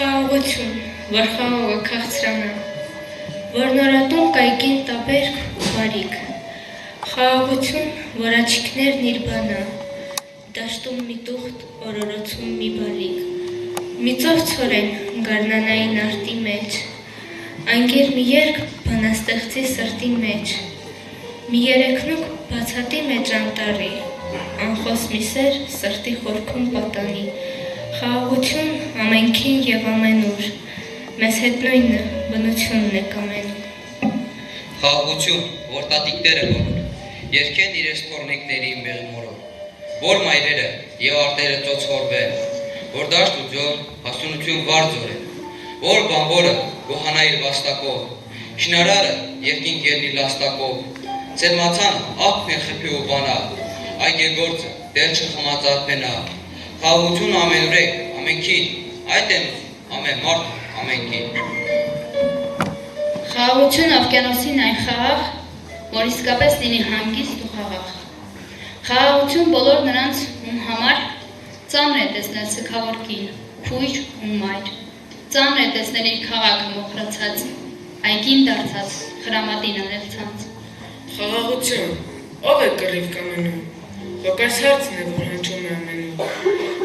Խաղաղություն, որ խաղողը քաղցրանա, որ նորատուն կայքին տաբերք ու բարիք, խաղաղություն, որ աչիքներն իր բանա, դաշտում մի տուղթ, օրորոցում մի բալիկ, մի ծով ցորեն գարնանային արտի մեջ, անգեր մի երկ բանաստեղծի սրտի մեջ, մի երեքնուկ բացատի մեջ անտարի, անխոս մի սեր սրտի խորքում պատանի, խաղաղություն ամենքին և ամենուր, մեզ հետ նույնը բնությունն է կամենում։ Խաղաղություն, որ տատիկները բոլոր, երկեն իրես թորնիկների մեղմորով, որ մայրերը և արտերը ծոցորվեն, որ դաշտ ու ձոր հասունություն վարձոր են, որ բանվորը գոհանա իր վաստակով, շնարարը երկինք ելնի լաստակով, ծերմացանը ակն է խպի ու բանա, այգ է գործը դեր չխմած արպենա, խաղաղություն ամենուրեք, ամենքին, այդ են ամեն մարդ, ամենքին։ Խաղաղություն ավկյանոսին այն խաղաղ, որ իսկապես լինի հանգիստ ու խաղաղ։ Խաղաղություն բոլոր նրանց ում համար ծանր է տեսնել սգավոր կին, քույր ու մայր։ Ծանր է տեսնել իր քաղաքը մոխրացած, այգին դարձած, խրամատին անելցած։ Խաղաղություն, ով է կռիվ կամենում, ոք այս հարցն է, որ հնչում է ամենում։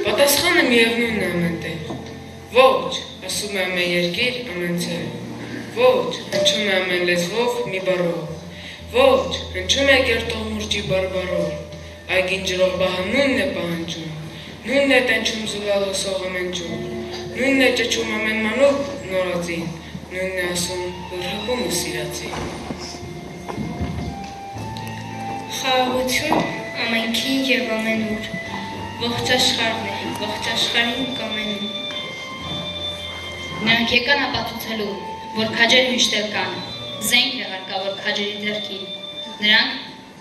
Պատասխանը միևնույնն է ամեն տեղ, ոչ, ասում է ամեն երկիր, ամեն ձև, ոչ, հնչում է ամեն լեզվով մի բառով, ոչ, հնչում է գերտող մուրճի բարբարով, այգին ջրող բահը նույնն է պահանջում, նույնն է տենչում զուգալ հոսող ամենջում, նույնն է ճճում ամեն մանուկ նորածին, նույնն է ասում, որ հպում ու սիրացին։ Խաղաղություն ամենքին և ամենուր, ողջ աշխարհն է, ողջ աշխարհին կամենում։ Նրանք եկան ապացուցելու, որ քաջերը միշտ էլ կան, զենք է հարկավոր քաջերի ձեռքին։ Նրանք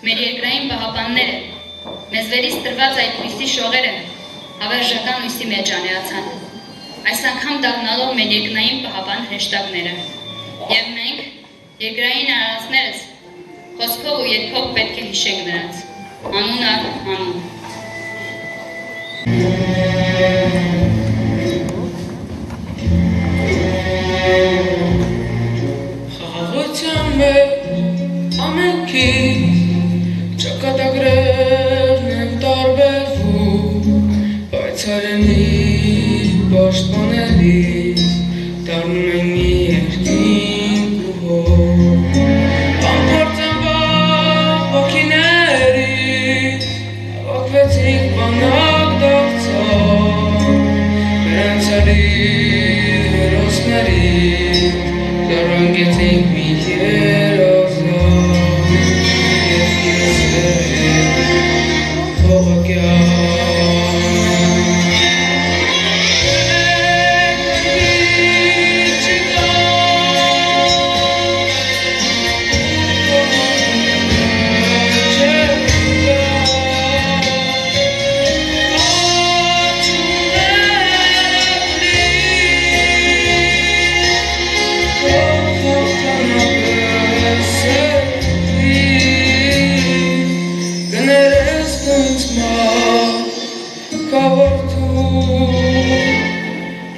մեր երկրային պահապաններ են, մեզ վերից տրված այդպիսի շողերը հավերժական լույսի մեջ անեացան, այս անգամ դառնալով մեր երկրային պահապան հրեշտակները։ Եվ մենք, երկրային արարածներս, խոսքով ու երգով պետք է հիշենք նրանց, անուն առ անուն։ Խաղաղության մեջ ամենքին ճակատագրերն են տարբերվում, պայծառենի պաշտպանելիս դառնում են մի երկինք ու հոր, ամփորձանված ոգիներից հավաքվեցինք բանակ դարձավ, նրանց արի հերոսներից դառնգեցինք մի երազանք և կեսել փողակյան։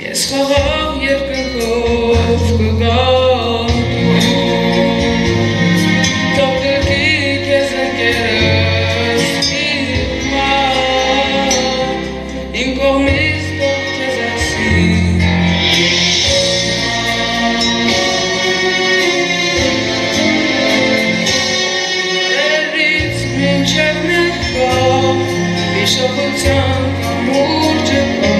Ես խաղաղ երկնքով կգատու, թող դրկի քեզ ընկերս իմ մատ, իմ կողմից թող քեզ ասի Երից մինչև ներկա, հիշողության կամուրջը կա,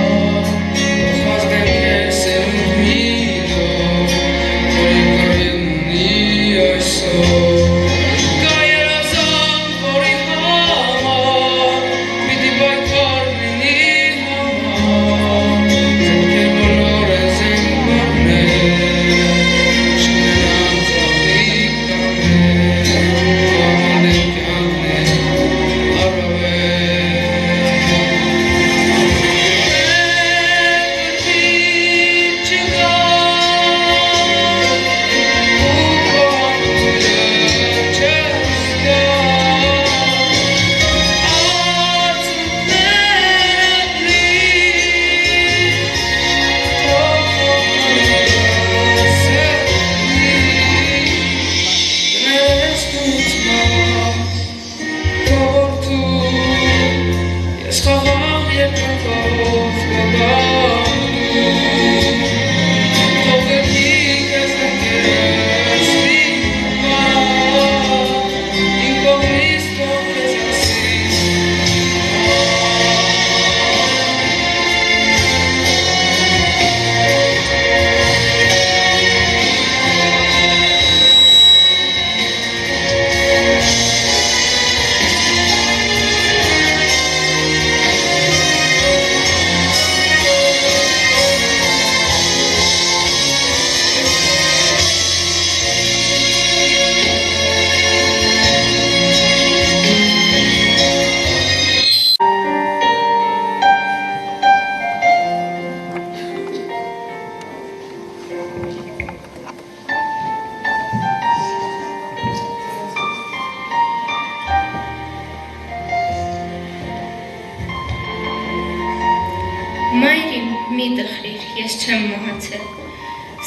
Մայրիմ, մի տխրիր, ես չեմ մահացել,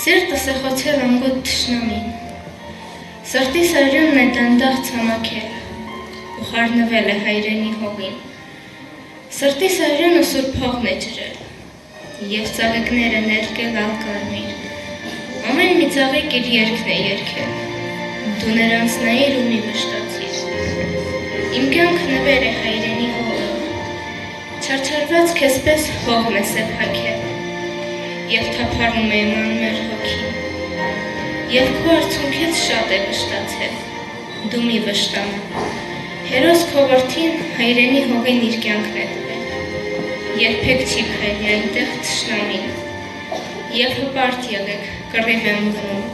սիրտս է խոցել անգոտ թշնամին, սրտիս արյունն է դանդաղ ցամաքել, ու խառնվել է հայրենի հողին, սրտիս արյունը սուրբ հողն է ջրել, և ծաղիկները ներկել ալկարմիր, ամեն մի ծաղիկ իր երգն է երգել, դու նրանց նայիր ու մի վշտացիր, իմ կյանք նվեր է հայրենի հողը, չարչարված քեզ պես հողն է սեփակել, և թափառում է իմ անմեր հոգին, և քո արցունքից շատ է վշտացել, դու մի վշտանա, հերոս քո որդին հայրենի հողին իր կյանքն է տվել, երբեք չի քայլի այնտեղ թշնամին, և հպարտ եղեք, կռիվ եմ գնում,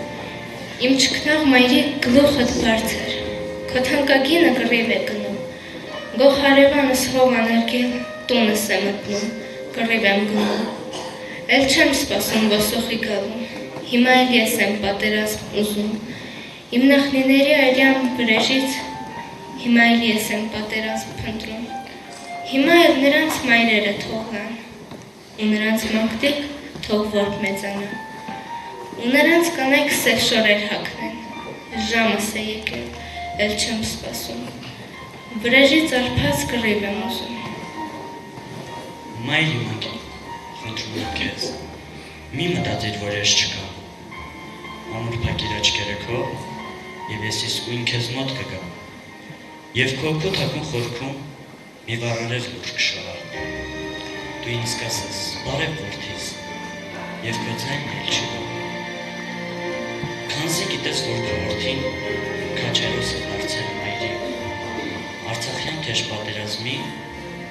իմ չքնաղ մայրիկ գլուխդ բարձր, քո թանկագինը կռիվ է գնում, գող հարևանս հող աներկել, տունս է մտնում, կռիվ եմ գնում, էլ չեմ սպասում ոսոխի գալուն, հիմա էլ ես եմ պատերազմ ուզում, իմ նախնիների այլյան վրեժից, հիմա էլ ես եմ պատերազմ փնտրում, հիմա էլ նրանց մայրերը թողան, ու նրանց մանկտիկ թող որբ մեծանա, ու նրանց կանայք սև շորեր հագնեն, ժամս է եկել, էլ չեմ սպասում, վրեժից արփած կռիվ եմ ուզում, Մայրի մանկի, խնդրում եմ քեզ, մի մտածիր, որ ես չկամ, ամուր փակիր աչքերը քո, և ես իսկույն քեզ մոտ կգամ, և քո օգուտ հագուն խորքում մի վառարև լուր կշողա, դու ինձ կասես, բարև որդիս, և քո ձայնն էլ չի գա, քանզի գիտես, որ քո որդին քաչերոս է դարձել մայրի, Արցախյան թեժ պատերազմի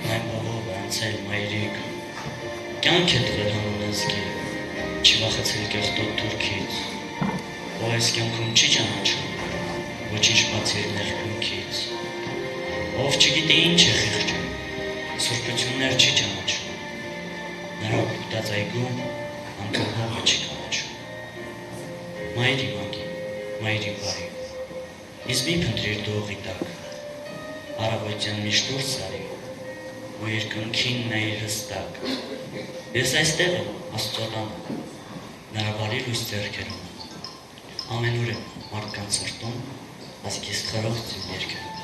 Այն բողով է անցել մայրիկ, կյանք է տվել հանուն ազգի, չի վախեցել կեղտոտ թուրքից, ով այս կյանքում չի ճանաչում, ոչինչ բացի իր ներքունքից, ով չգիտե ինչ է խիղճում, սուրբություններ չի ճանաչում, նրա կուտած այգում անգամ հողը չի կանաչում։ Մայրի մանկի, մայրի բարի, ինձ մի փնտրիր դու օղի տակ, առավոտյան միշտ դուրս արի, ու երկնքին նայիր հստակ, ես այստեղ եմ Աստծո տանը, նրա բարի լույս ձեռքերում, ամենուր եմ մարդկանց սրտում, ազգիս խրոխ ձին երկերում։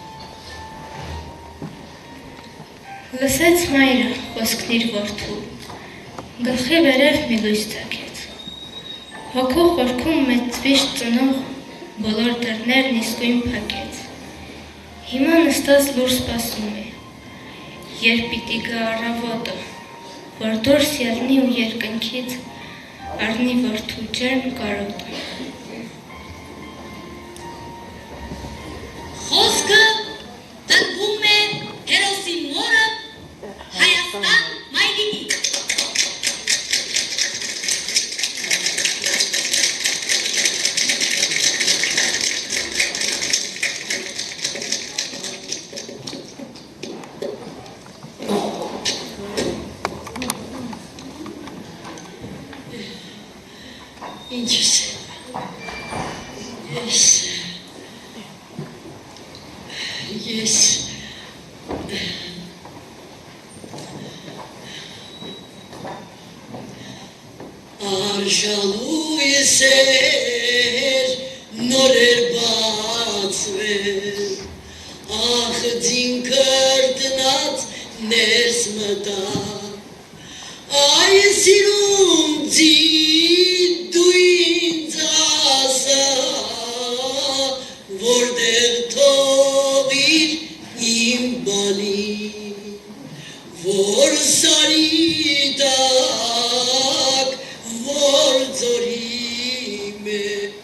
Լսեց մայրը խոսքն իր որդու, գլխի վերև մի լույս ծագեց, հոգու խորքում մեծ վիշտ ծնող բոլոր դռներն իսկույն փակեց, հիմա նստած լուր սպասում է, երբ պիտի գա առավոտը, որ դուրս ելնի ու երկնքից առնի որդու ջերմ կարոտը։ Խոսքը տնկում է հերոսի մորը Հայաստան մայրիկի։ Ինչս ես արժալու եսեր նորեր բացվել ախ ձին կրտնած ներս մտա սիրունձի դու ինձ ասա, որտեղ թողիր իմ բալին, որ սարի տակ, որ ձորի մեջ։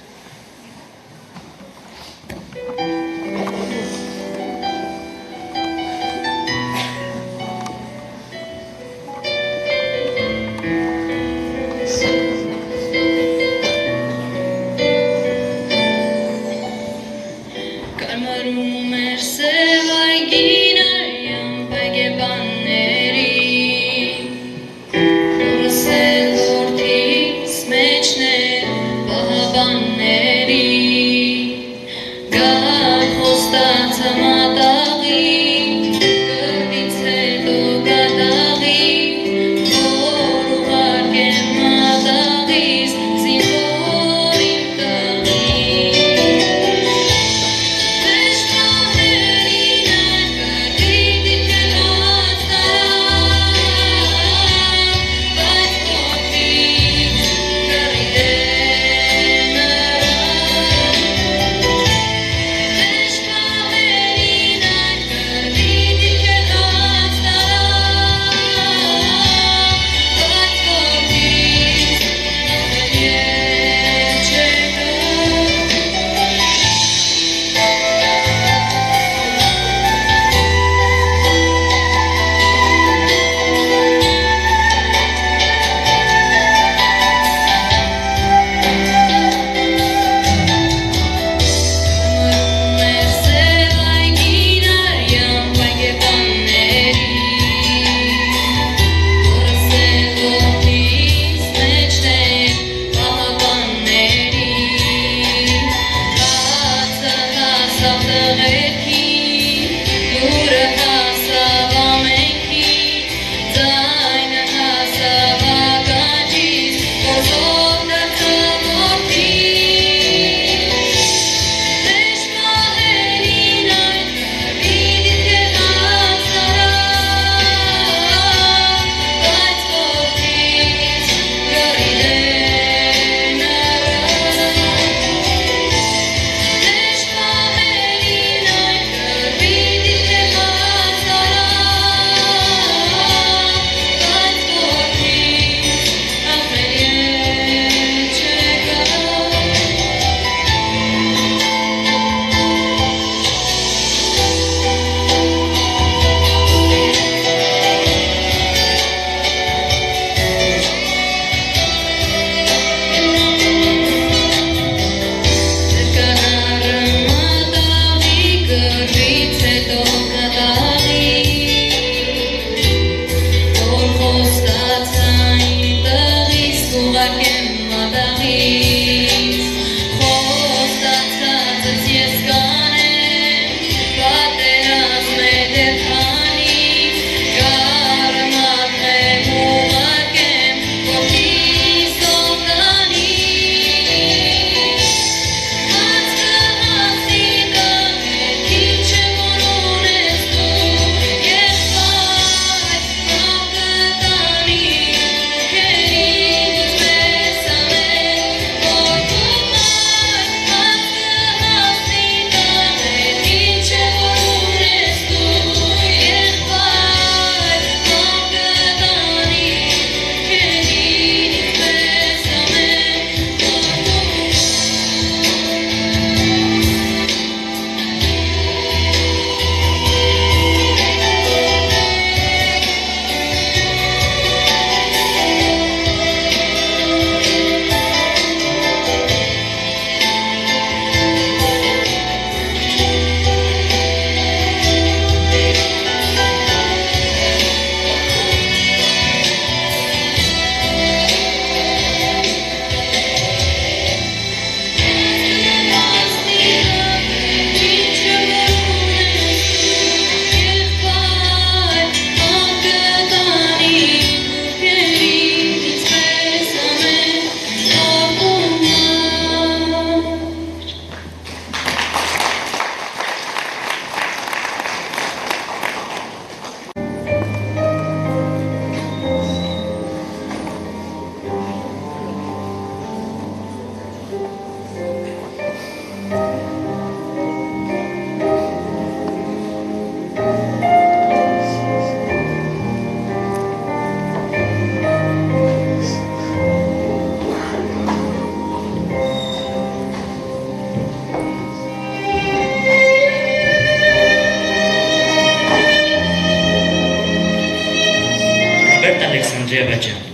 ջան,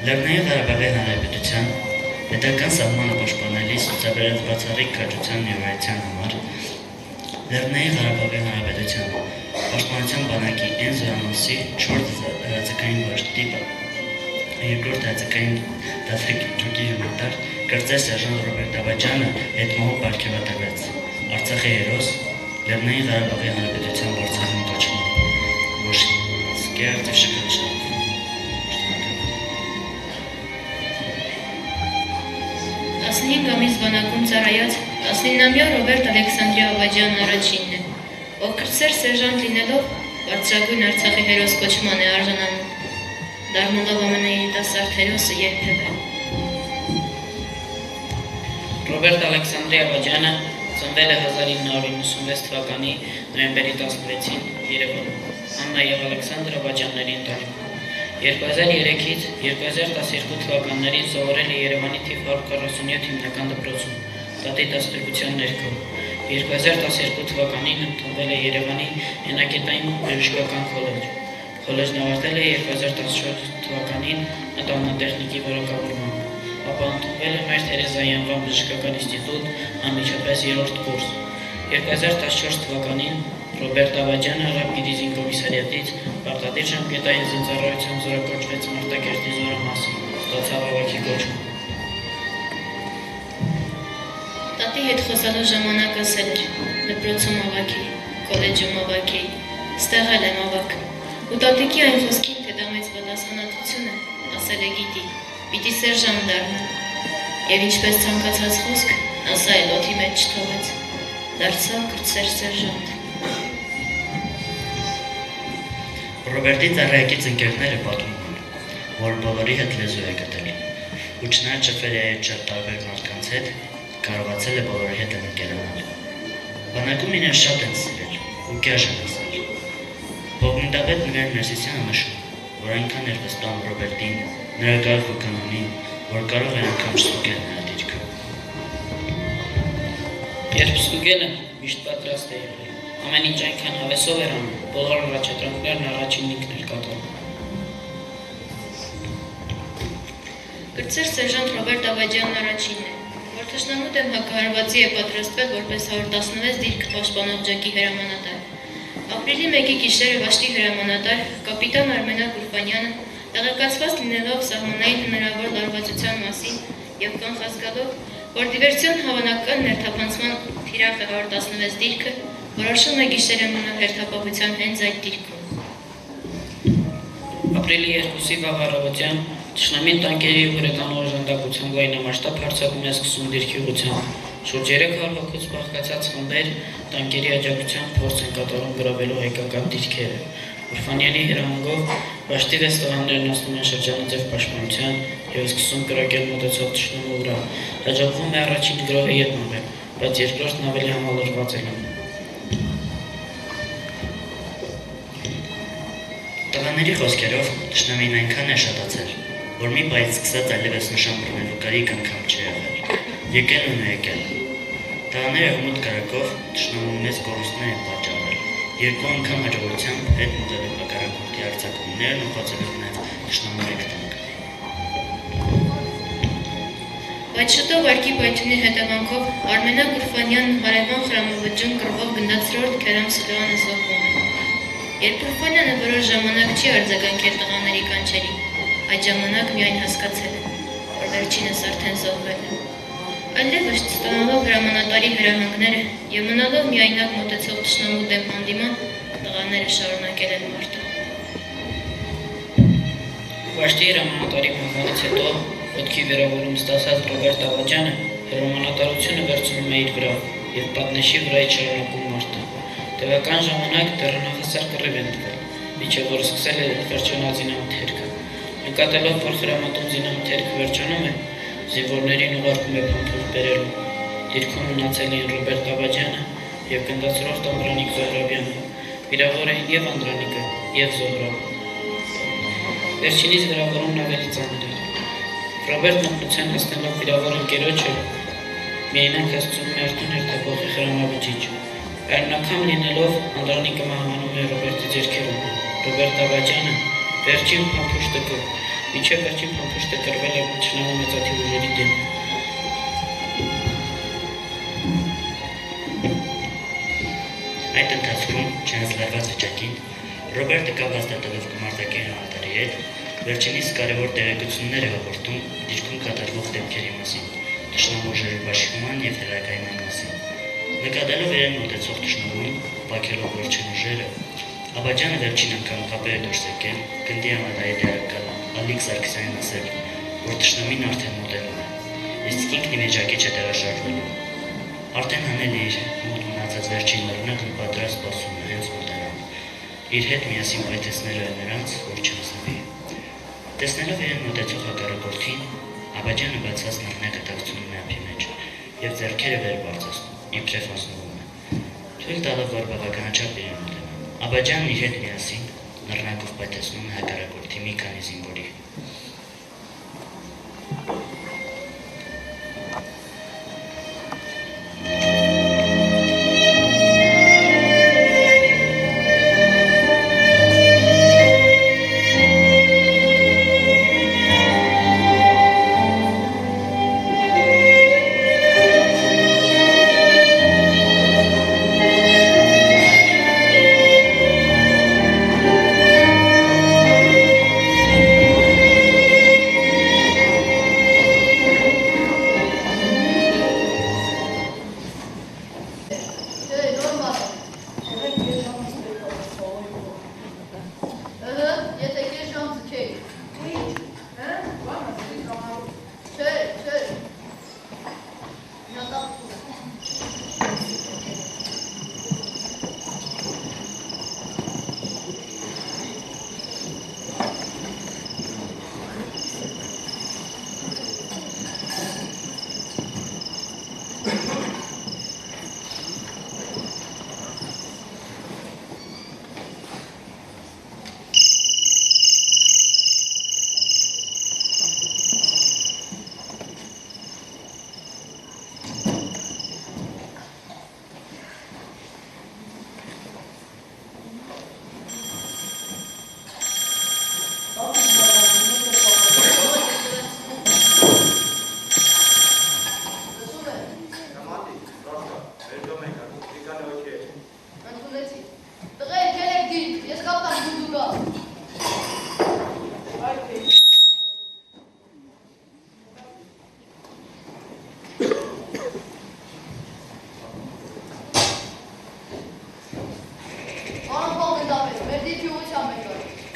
Լեռնային Ղարաբաղի Հանրապետության պետական սահմանը պաշտպանելիս ցուցաբերած բացառիկ քաջության նվիրության համար Լեռնային Ղարաբաղի Հանրապետության Պաշտպանության բանակի N զորամասի 4 հրաձգային վաշտի երկրորդ հրաձգային դասակի հրամանտար կրծեր սերժանտ Ռոբերտ Աբաջյանը հետմահու պարգևատրվեց Արցախի հերոս Լեռնային Ղարաբաղի Հանրապետության բարձրահասակ կոչման Սկերտիվ շքանշան 15 ամիս բանակում ծառայած 19-ամյա Ռոբերտ Ալեքսանդրի Աբաջյանն առաջինն է, ով կրտսեր սերժանտ լինելով բարձրագույն Արցախի հերոս կոչման է արժանանում, դառնալով ԱՄՆ երիտասարդ հերոսը երբևէ։ Ռոբերտ Ալեքսանդրի Աբաջյանը ծնվել է 1996 թվականի նոյեմբերի 16-ին Երևանում, Աննա և Ալեքսանդր Աբաջյանների ընտանիքում։ 2003-ից 2012 թվականներին սովորել է Երևանի թիվ 147 հիմնական դպրոցում, տատի դաստիարակության ներքո։ 2012 թվականին ընդունվել է Երևանի հենակետային բժշկական քոլեջ։ Քոլեջն ավարտել է 2014 թվականին ատամնատեխնիկի որակավորմամբ, ապա ընդունվել է Մայր Թերեզայի անվան բժշկական ինստիտուտ անմիջապես 3-րդ կուրս։ 2014 թվականին Ռոբերտ Աբաջյանը Ռապիդիզին կոմիսարիատից պարտադիր ժամկետային զինծառայության զորակոչվեց Մարտակերտի զորամասը, ստացավ ավագի կոչում։ Տատի հետ խոսալու ժամանակ ասել էր, դպրոցում ավագի, քոլեջում ավագի, ստեղել եմ ավագ։ Ու տատիկի այն խոսքին, թե դա մեծ պատասխանատվություն է, ասել է գիտի, պիտի սերժանտ դառնա։ Եվ ինչպես ցանկացած խոսք, ասա էլ օդի մեջ չթողեց, դարձավ կրտսեր սերժանտ։ Ռոբերտի ծառայակից ընկերները պատմում են, որ բոլորի հետ լեզու է գտել, ու չնայած շփվել է շատ տարբեր մարդկանց հետ, կարողացել է բոլորի հետ ընկերանալ։ Բանակում իրեն շատ են սիրել ու գերժն ասել։ Բողմինդապետ Նվեր Ներսիսյանը նշում, որ այնքան էր վստահում Ռոբերտին, նրա գաղ ու կանոնին, որ կարող էր անգամ չստուգել նրա դիրքը։ Երբ ստուգելը միշտ պատրաստ է եղել, ամեն ինչ այնքան հավեսով էր անում, բոլոր առաջադրանքներն առաջին ինքն էր կատարում։ Կրտսեր սերժանտ Ռոբերտ Աբաջյանն առաջինն է, որ թշնամու դեմ հակահարվածի է պատրաստվել որպես 116 դիրք պաշտպանող ջոկի հրամանատար։ Ապրիլի 1-ի գիշերը վաշտի հրամանատար կապիտան Արմենակ Ուրֆանյանը տեղեկացված լինելով սահմանային հնարավոր լարվածության մասին եւ կանխազգալով, որ դիվերսիոն հավանական ներթափանցման թիրախ է 116 դիրքը, որոշում է գիշերը մնալ հերթապահության հենց այդ դիրքում։ Ապրիլի 2-ի վաղ առավոտյան թշնամին տանկերի ու հրետանու օժանդակությամբ լայնամասշտաբ հարձակում է սկսում դիրքի ուղղությամբ։ Շուրջ 300 հոգուց բաղկացած խմբեր տանկերի աջակցությամբ փորձ են կատարում գրավելու հայկական դիրքերը։ Ուրֆանյանի հրահանգով վաշտի 6 տղաներն անցնում են շրջանաձև պաշտպանության և սկսում կրակել մոտեցող թշնամու վրա։ Հաջողվում է առաջին գրոհը ետ մղել, բայց երկրորդն ավելի համալրված է լինում։ Տղաների խոսքերով թշնամին այնքան է շատացել, որ մի պահից սկսած այլևս նշան բռնելու կարիք անգամ չի եղել։ Եկել ու նայեկել։ Տղաները հմուտ կրակով թշնամուն մեծ կորուստներ են պատճառել։ Երկու անգամ հաջողությամբ հետ մտելու հակառակորդի արձակումներն ու բացելով նրանց թշնամու եկտանք։ Բայց շուտով արկի պայթյունի հետևանքով Արմենակ Ուրֆանյանն հարևան խրամավճում կռվով գնդացրորդ Քերամ Սլոյանը զոհվում է։ Երբ Ուրֆանյանը որոշ ժամանակ չի արձագանքել տղաների կանչերին, այդ ժամանակ միայն հասկացել է, որ վերջինս արդեն զոհվել է։ Այլևս չստանալով հրամանատարի հրահանգները և մնալով միայնակ մոտեցող թշնամու դեմ հանդիման, տղաները շարունակել են մարտը։ Վաշտի հրամանատարի մահվանից հետո ոտքի վերավորում ստացած Ռոբերտ Աբաջյանը հրամանատարությունը վերցնում է իր վրա և պատնեշի վրայից շարունակում մարտը։ Տևական ժամանակ դեռնախասար կռիվ են տվել, մինչև որ սկսել է վերջանալ զինամթերքը։ Նկատելով, որ խրամատում զինամթերքը վերջանում է, զինվորներին ուղարկում է փամփուշտ բերելու։ Դիրքում մնացել էին Ռոբերտ Աբաջյանը և գնդացրորդ Անդրանիկ Զոհրաբյանը, վիրավոր էին և Անդրանիկը, և Զոհրաբը։ Վերջինիս վիրավորումն ավելի ծանր էր։ Ռոբերտ մտնության հասնելով վիրավոր ընկերոջը միայնակ հասցնում է արդեն հերթափոխի խրամավճիչ։ Այն անգամ լինելով Անդրանիկը մահանում է Ռոբերտի ձեռքերում։ Ռոբերտ Աբաջյանը վերջին փամփուշտը Մինչև վերջին փամփուշտը կռվել է թշնամու մեծաթիվ ուժերի դեմ։ Այդ ընթացքում չանցլարված վիճակին Ռոբերտը կապված դատելով գումարտակի հրամանատարի հետ վերջինիս կարևոր տեղեկություններ է հաղորդում դիրքում կատարվող դեպքերի մասին, թշնամու ուժերի բաշխման և հրակայնման մասին։ Նկատելով իրեն մոտեցող թշնամուն, պակելով վերջին ուժերը, Աբաջյանը վերջին անգամ կապեր է դուրս եկել, գնդի ամատայի դերակալ Ալիկ Սարգսյանին ասել, որ թշնամին արդեն մոտենում է, իսկ ինքն ի վիճակի չէ տեղաշարժվելու։ Արդեն հանել է իր մոտ մնացած վերջին լեռնակն ու պատրաստ սպասում է հենց մոտենալ։ Իր հետ միասին պայթեցնելու է նրանց, որ չհասնվի։ Տեսնելով իրեն մոտեցող հակառակորդին, Աբաջյանը բացած լեռնակը տաքցնում է ափի մեջ և ձեռքերը վեր բարձրացնում, իբրև հանձնվում է։ Թույլ տալով, որ բավականաչափ իրեն մոտենա, Աբաջյանն իր հետ միասին լեռնակով պայթեցնում է հակառակորդի մի քանի զինվորի։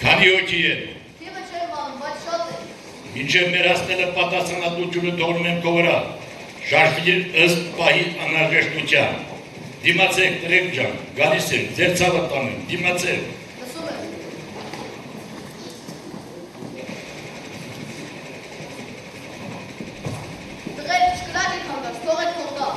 Քանի հոգի են։ Թիվը չեմ անում, բայց շատ է։ Մինչև մեր հասնելը պատասխանատվությունը թողնում եմ քո վրա։ Շարժվիր ըստ պահի անհրաժեշտության։ Դիմացեք, տրեք ջան, գալիս եմ, ձեր ցավը տանեմ, դիմացեք։ Լսում եմ։ Տղեր, չկրակ եք հանգած, թողեք թողտա։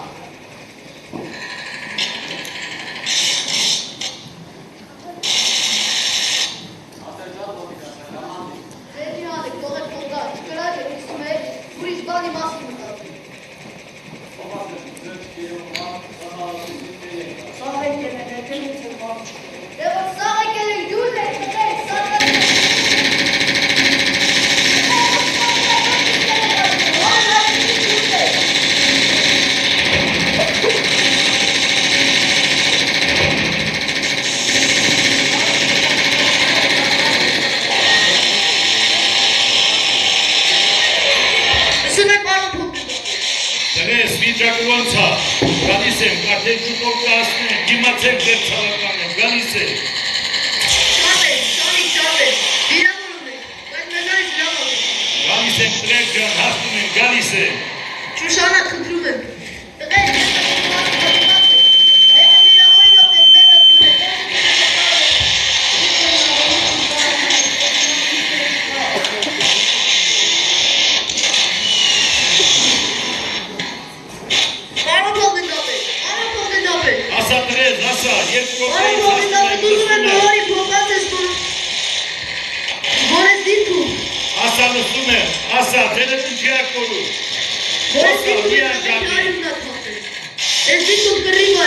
Գալիս եմ, արդեն շուտով կհասնեմ, դիմացեք ձեր ցավականը, գալիս եմ։ Շատ է, վիրավորում եք, բայց մեզանից լավ եք։ Գալիս եմ, տրեք ջան, հասնում եմ, գալիս եմ։ Շուշանակ խնդրում եմ։ Տղեր, ես դիմաց եք, մեկը վիրավորին օգնեք, մեկը դյուն եք, Ասա տրեզ, ասա, երկու Արում հողինդապետ ուզում եմ նորի փոխած ես որ ես դիտում։ ասա լսում եմ, ասա, ձերը կնչի ակորու։ Որ ես դիտում եմ նարիմն ատմատել։ Ես դիտում կռիվ